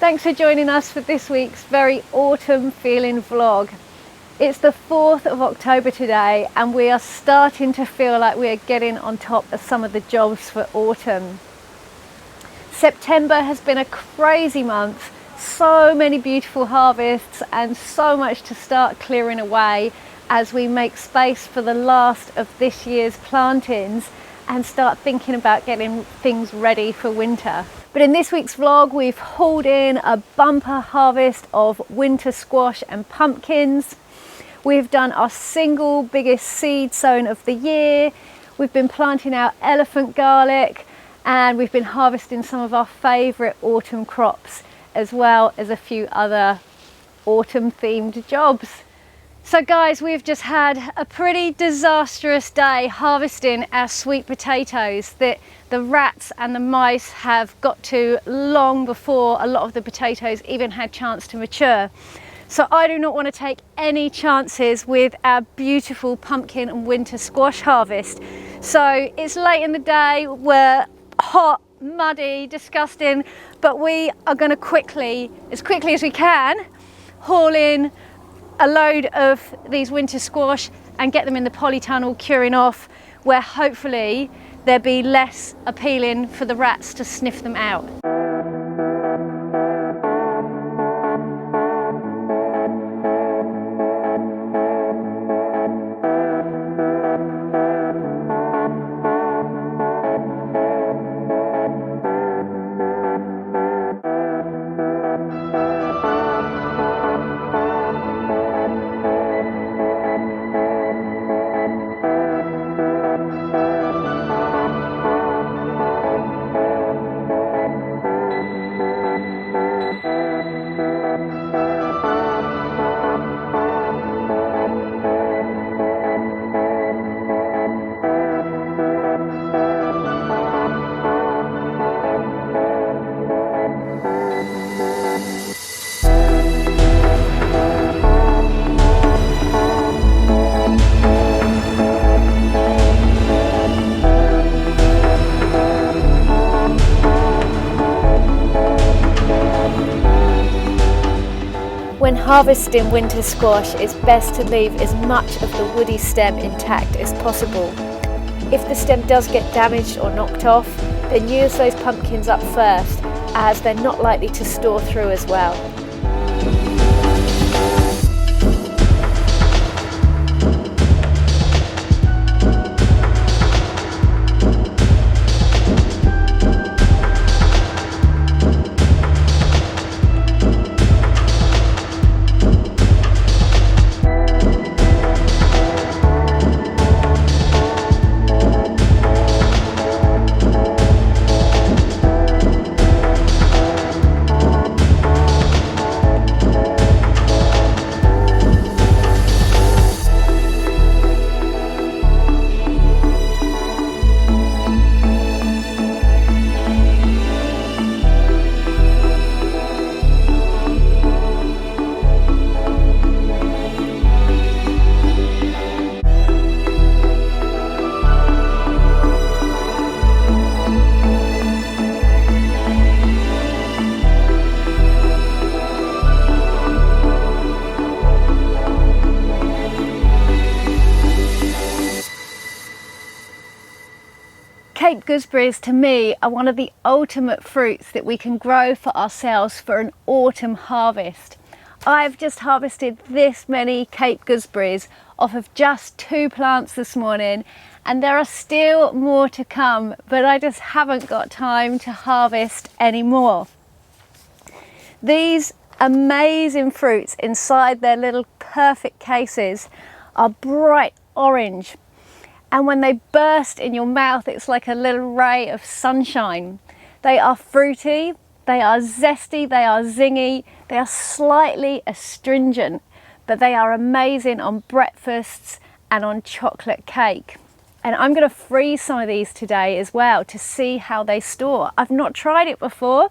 Thanks for joining us for this week's very autumn feeling vlog. It's the 4th of October today and we are starting to feel like we are getting on top of some of the jobs for autumn. September has been a crazy month, so many beautiful harvests and so much to start clearing away as we make space for the last of this year's plantings and start thinking about getting things ready for winter. But in this week's vlog, we've hauled in a bumper harvest of winter squash and pumpkins. We've done our single biggest seed sowing of the year. We've been planting our elephant garlic and we've been harvesting some of our favourite autumn crops, as well as a few other autumn themed jobs. So guys, we've just had a pretty disastrous day harvesting our sweet potatoes that the rats and the mice have got to long before a lot of the potatoes even had chance to mature. So I do not want to take any chances with our beautiful pumpkin and winter squash harvest. So it's late in the day, we're hot, muddy, disgusting, but we are going to as quickly as we can, haul in a load of these winter squash and get them in the polytunnel curing off, where hopefully they'll be less appealing for the rats to sniff them out. When harvesting winter squash, it's best to leave as much of the woody stem intact as possible. If the stem does get damaged or knocked off, then use those pumpkins up first, as they're not likely to store through as well. Cape gooseberries to me are one of the ultimate fruits that we can grow for ourselves for an autumn harvest. I've just harvested this many Cape gooseberries off of just 2 plants this morning, and there are still more to come, but I just haven't got time to harvest any more. These amazing fruits inside their little perfect cases are bright orange. And when they burst in your mouth, it's like a little ray of sunshine. They are fruity, they are zesty, they are zingy, they are slightly astringent, but they are amazing on breakfasts and on chocolate cake. And I'm going to freeze some of these today as well to see how they store. I've not tried it before.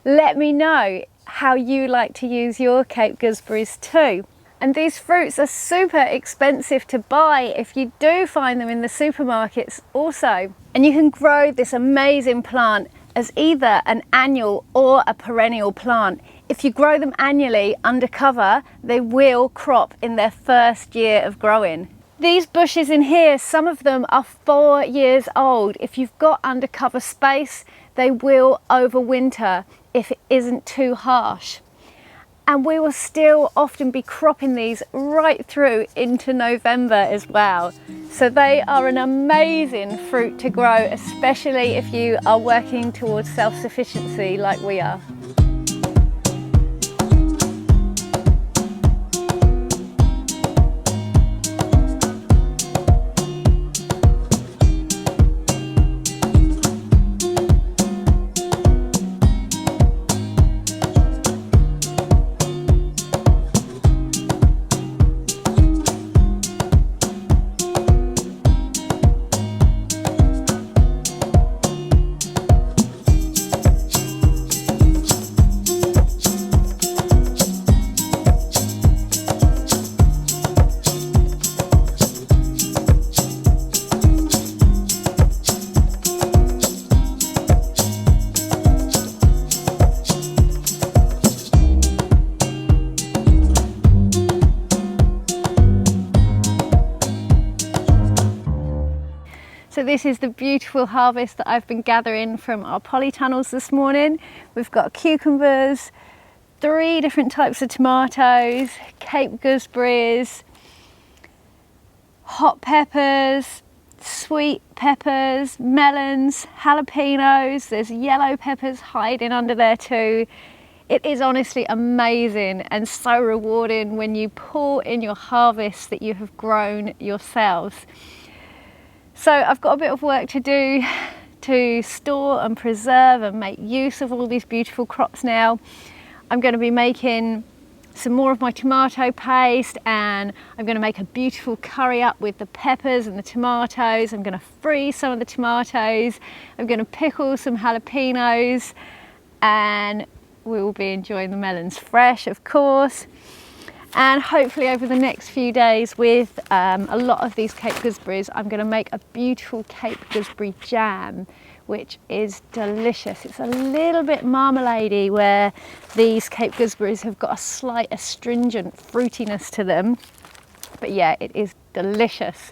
Let me know how you like to use your Cape gooseberries too. And these fruits are super expensive to buy if you do find them in the supermarkets also. And you can grow this amazing plant as either an annual or a perennial plant. If you grow them annually under cover, they will crop in their first year of growing. These bushes in here, some of them are 4 years old. If you've got undercover space, they will overwinter if it isn't too harsh. And we will still often be cropping these right through into November as well. So they are an amazing fruit to grow, especially if you are working towards self-sufficiency like we are. So this is the beautiful harvest that I've been gathering from our polytunnels this morning. We've got cucumbers, 3 different types of tomatoes, Cape gooseberries, hot peppers, sweet peppers, melons, jalapenos. There's yellow peppers hiding under there too. It is honestly amazing and so rewarding when you pull in your harvest that you have grown yourselves. So I've got a bit of work to do to store and preserve and make use of all these beautiful crops now. I'm going to be making some more of my tomato paste, and I'm going to make a beautiful curry up with the peppers and the tomatoes. I'm going to freeze some of the tomatoes. I'm going to pickle some jalapenos, and we will be enjoying the melons fresh, of course. And hopefully over the next few days with a lot of these Cape gooseberries, I'm going to make a beautiful Cape gooseberry jam, which is delicious. It's a little bit marmaladey, where these Cape gooseberries have got a slight astringent fruitiness to them. But yeah, it is delicious.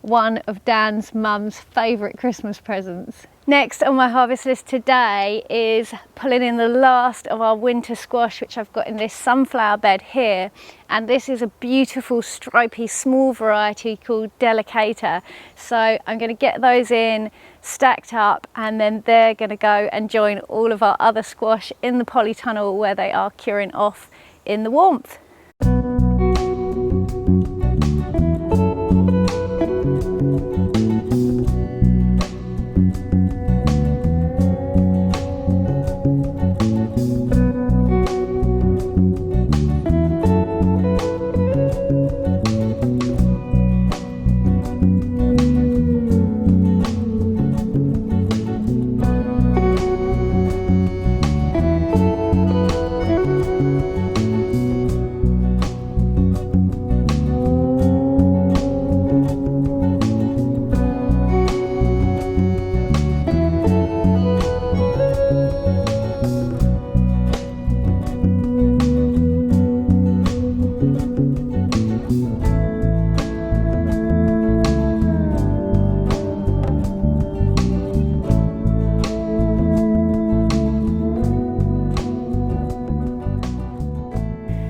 One of Dan's mum's favourite Christmas presents. Next on my harvest list today is pulling in the last of our winter squash, which I've got in this sunflower bed here. And this is a beautiful stripy small variety called Delicata. So I'm going to get those in, stacked up, and then they're going to go and join all of our other squash in the polytunnel where they are curing off in the warmth.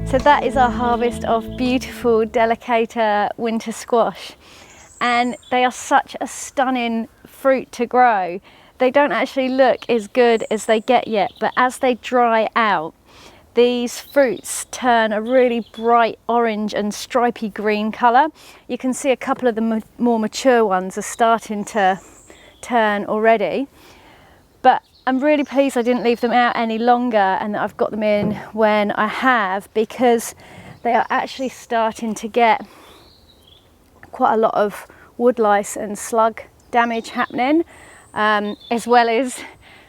So that is our harvest of beautiful Delicata winter squash, and they are such a stunning fruit to grow. They don't actually look as good as they get yet, but as they dry out, these fruits turn a really bright orange and stripy green colour. You can see a couple of the more mature ones are starting to turn already, but I'm really pleased I didn't leave them out any longer and that I've got them in when I have, because they are actually starting to get quite a lot of wood lice and slug damage happening, as well as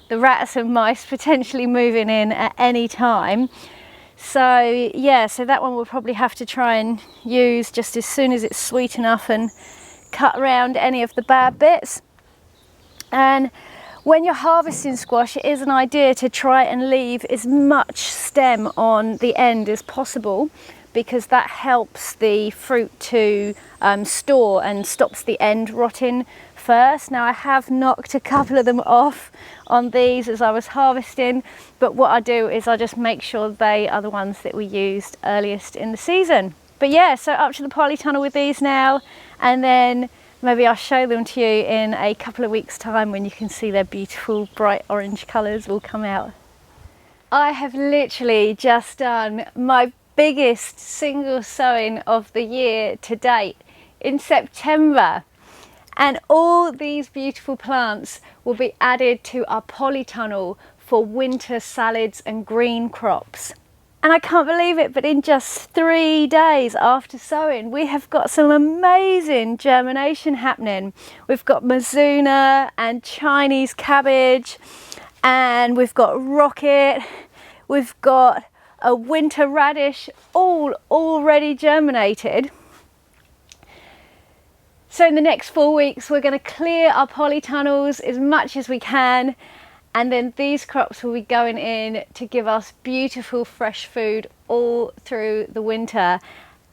the rats and mice potentially moving in at any time. So yeah, so that one we'll probably have to try and use just as soon as it's sweet enough and cut around any of the bad bits. And When you're harvesting squash, it is an idea to try and leave as much stem on the end as possible, because that helps the fruit to store and stops the end rotting first. Now I have knocked a couple of them off on these as I was harvesting, but what I do is I just make sure they are the ones that we used earliest in the season. But yeah, so up to the polytunnel with these now, and then maybe I'll show them to you in a couple of weeks' time when you can see their beautiful bright orange colours will come out. I have literally just done my biggest single sowing of the year to date in September, and all these beautiful plants will be added to our polytunnel for winter salads and green crops. And I can't believe it, but in just 3 days after sowing, we have got some amazing germination happening. We've got Mizuna and Chinese cabbage, and we've got rocket, we've got a winter radish, all already germinated. So in the next 4 weeks, we're going to clear our polytunnels as much as we can, and then these crops will be going in to give us beautiful fresh food all through the winter.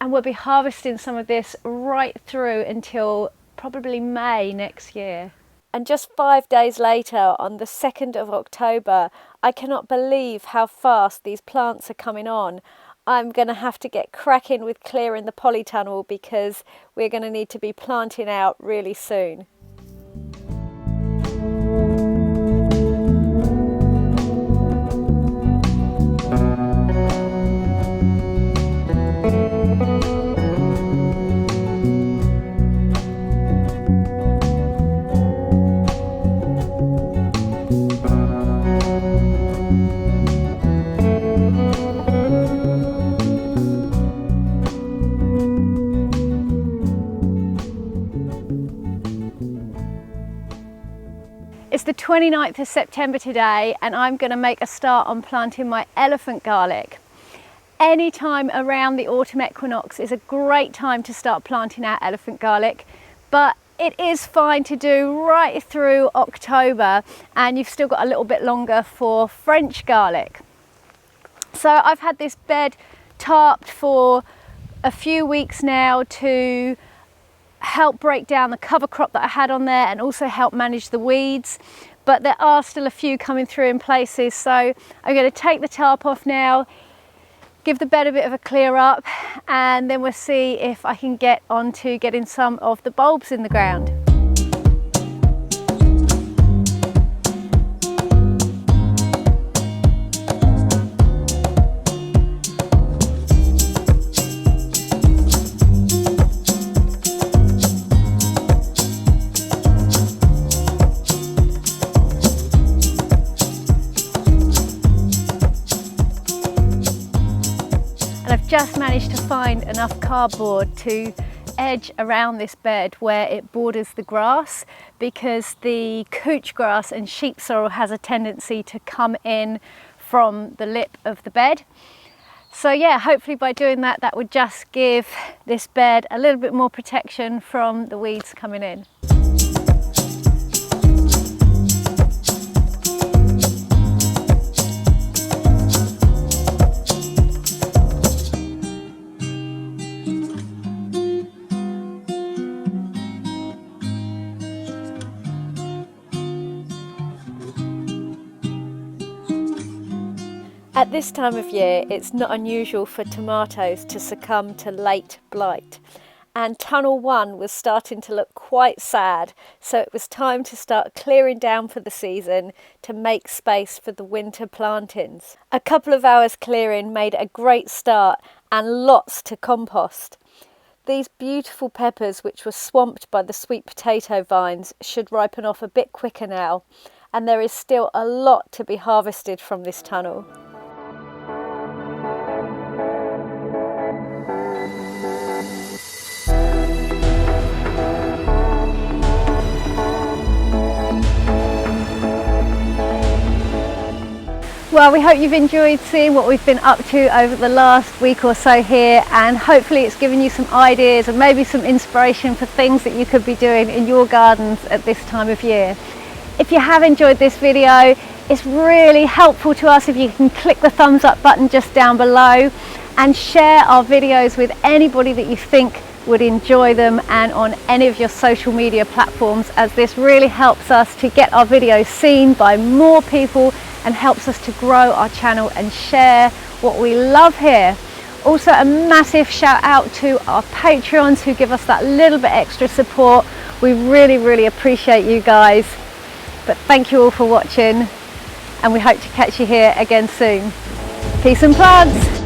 And we'll be harvesting some of this right through until probably May next year. And just 5 days later, on the 2nd of October, I cannot believe how fast these plants are coming on. I'm going to have to get cracking with clearing the polytunnel because we're going to need to be planting out really soon. It's the 29th of September today, and I'm going to make a start on planting my elephant garlic. Any time around the autumn equinox is a great time to start planting our elephant garlic, but it is fine to do right through October, and you've still got a little bit longer for French garlic. So I've had this bed tarped for a few weeks now to help break down the cover crop that I had on there and also help manage the weeds, but there are still a few coming through in places, so I'm going to take the tarp off now, give the bed a bit of a clear up, and then we'll see if I can get on to getting some of the bulbs in the ground. Just managed to find enough cardboard to edge around this bed where it borders the grass, because the couch grass and sheep sorrel has a tendency to come in from the lip of the bed. So yeah, hopefully by doing that, that would just give this bed a little bit more protection from the weeds coming in. At this time of year, it's not unusual for tomatoes to succumb to late blight, and tunnel 1 was starting to look quite sad, so it was time to start clearing down for the season to make space for the winter plantings. A couple of hours clearing made a great start and lots to compost. These beautiful peppers, which were swamped by the sweet potato vines, should ripen off a bit quicker now, and there is still a lot to be harvested from this tunnel. Well, we hope you've enjoyed seeing what we've been up to over the last week or so here, and hopefully it's given you some ideas and maybe some inspiration for things that you could be doing in your gardens at this time of year. If you have enjoyed this video, it's really helpful to us if you can click the thumbs up button just down below and share our videos with anybody that you think would enjoy them, and on any of your social media platforms, as this really helps us to get our videos seen by more people and helps us to grow our channel and share what we love here. Also, a massive shout out to our Patreons who give us that little bit extra support. We really appreciate you guys. But thank you all for watching, and we hope to catch you here again soon. Peace and plugs.